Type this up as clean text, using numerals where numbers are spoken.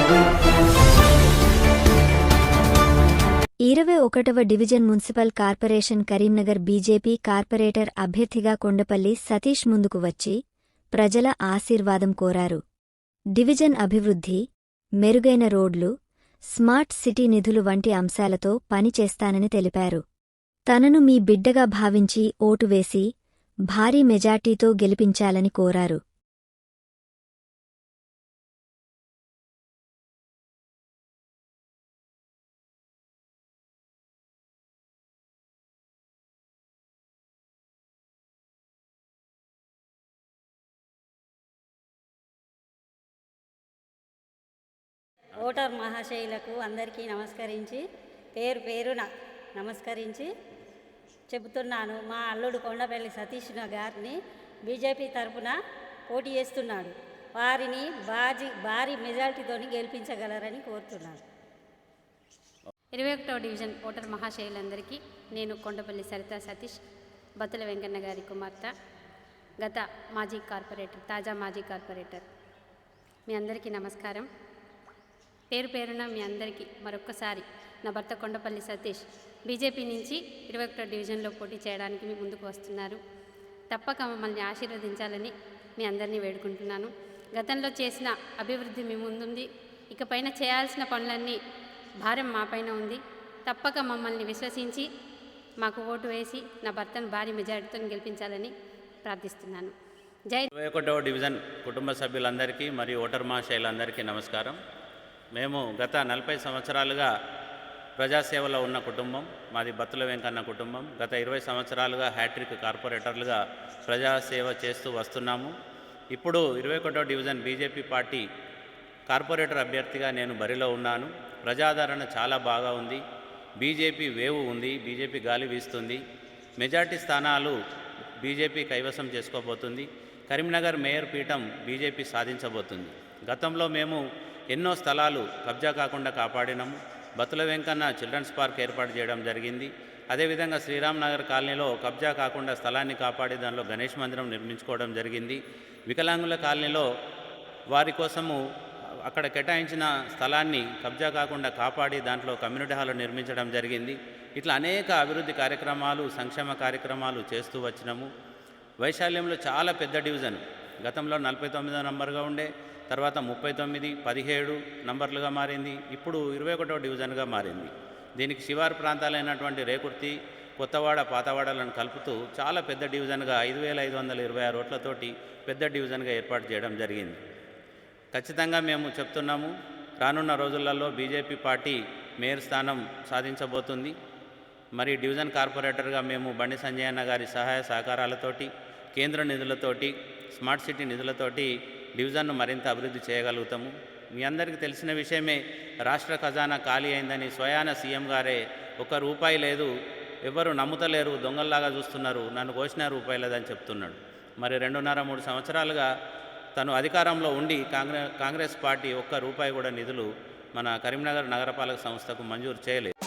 21వ division municipal corporation Karimnagar BJP corporator అభ్యర్థిగా కొండపల్లి సతీష్ ముందుకు వచ్చి ప్రజల ఆశీర్వాదం కోరారు. డివిజన్ అభివృద్ధి, మెరుగైన రోడ్లు, స్మార్ట్ సిటీ నిధులు వంటి అంశాలతో పనిచేస్తానని తెలిపారు. తనను మీ బిడ్డగా భావించి ఓటు వేసి భారీ మెజార్టీతో గెలిపించాలని కోరారు. ఓటర్ మహాశయులకు అందరికీ నమస్కరించి పేరు పేరున నమస్కరించి చెబుతున్నాను. మా అల్లుడు కొండపల్లి సతీష్ గారిని బీజేపీ తరఫున పోటీ చేస్తున్నాడు. వారిని భారీ మెజారిటీతో గెలిపించగలరని కోరుతున్నాను. 21వ డివిజన్ ఓటర్ మహాశయులందరికీ నేను కొండపల్లి సరితా సతీష్, బత్తుల వెంకన్న గారి కుమార్తె, గత మాజీ కార్పొరేటర్, తాజా మాజీ కార్పొరేటర్. మీ అందరికీ నమస్కారం. పేరు పేరున మీ అందరికీ మరొక్కసారి నా భర్త కొండపల్లి సతీష్ బీజేపీ నుంచి 21వ డివిజన్లో పోటీ చేయడానికి మీ ముందుకు వస్తున్నారు. తప్పక మమ్మల్ని ఆశీర్వదించాలని మీ అందరినీ వేడుకుంటున్నాను. గతంలో చేసిన అభివృద్ధి మీ ముందుంది. ఇకపైన చేయాల్సిన పనులన్నీ భారం మాపైన ఉంది. తప్పక మమ్మల్ని విశ్వసించి మాకు ఓటు వేసి నా భర్తను భారీ మెజారిటీతో గెలిపించాలని ప్రార్థిస్తున్నాను. జై 21వ డివిజన్ కుటుంబ సభ్యులందరికీ మరియు ఓటర్ మహాశయులందరికీ నమస్కారం. మేము గత 40 సంవత్సరాలుగా ప్రజాసేవలో ఉన్న కుటుంబం మాది. బత్తుల వెంకన్న కుటుంబం. గత 20 సంవత్సరాలుగా హ్యాట్రిక్ కార్పొరేటర్లుగా ప్రజాసేవ చేస్తూ వస్తున్నాము. ఇప్పుడు 21వ డివిజన్ బీజేపీ పార్టీ కార్పొరేటర్ అభ్యర్థిగా నేను బరిలో ఉన్నాను. ప్రజాదరణ చాలా బాగా ఉంది. బీజేపీ వేవ్ ఉంది. బీజేపీ గాలి వీస్తుంది. మెజార్టీ స్థానాలు బీజేపీ కైవసం చేసుకోబోతుంది. కరీంనగర్ మేయర్ పీఠం బీజేపీ సాధించబోతుంది. గతంలో మేము ఎన్నో స్థలాలు కబ్జా కాకుండా కాపాడినాము. బత్తుల వెంకన్న చిల్డ్రన్స్ పార్క్ ఏర్పాటు చేయడం జరిగింది. అదేవిధంగా శ్రీరామ్ నగర్ కాలనీలో కబ్జా కాకుండా స్థలాన్ని కాపాడి దానిలో గణేష్ మందిరం నిర్మించుకోవడం జరిగింది. వికలాంగుల కాలనీలో వారి కోసము అక్కడ కేటాయించిన స్థలాన్ని కబ్జా కాకుండా కాపాడి దాంట్లో కమ్యూనిటీ హాల్ నిర్మించడం జరిగింది. ఇట్లా అనేక అభివృద్ధి కార్యక్రమాలు, సంక్షేమ కార్యక్రమాలు చేస్తూ వచ్చినాము. వైశాల్యంలో చాలా పెద్ద డివిజన్. గతంలో 49వ నంబర్గా ఉండే, తర్వాత 39, 17 నంబర్లుగా మారింది. ఇప్పుడు 21వ డివిజన్గా మారింది. దీనికి శివారు ప్రాంతాలైనటువంటి రేకుర్తి, కొత్తవాడ, పాతవాడలను కలుపుతూ చాలా పెద్ద డివిజన్గా 5526 ఓట్లతోటి పెద్ద డివిజన్గా ఏర్పాటు చేయడం జరిగింది. ఖచ్చితంగా మేము చెప్తున్నాము, రానున్న రోజులలో బీజేపీ పార్టీ మేయర్ స్థానం సాధించబోతుంది. మరి డివిజన్ కార్పొరేటర్గా మేము బండి సంజయ్ అన్న గారి సహాయ సహకారాలతోటి, కేంద్ర నిధులతోటి, స్మార్ట్ సిటీ నిధులతోటి డివిజన్ను మరింత అభివృద్ధి చేయగలుగుతాము. మీ అందరికీ తెలిసిన విషయమే, రాష్ట్ర ఖజానా ఖాళీ అయిందని స్వయాన సీఎం గారే ₹1 లేదు, ఎవరు నమ్ముతలేరు, దొంగల్లాగా చూస్తున్నారు, నన్ను కోసిన రూపాయి లేదని చెప్తున్నాడు. మరి 2.5-3 సంవత్సరాలుగా తను అధికారంలో ఉండి కాంగ్రెస్ పార్టీ ₹1 కూడా నిధులు మన కరీంనగర్ నగరపాలక సంస్థకు మంజూరు చేయలేదు.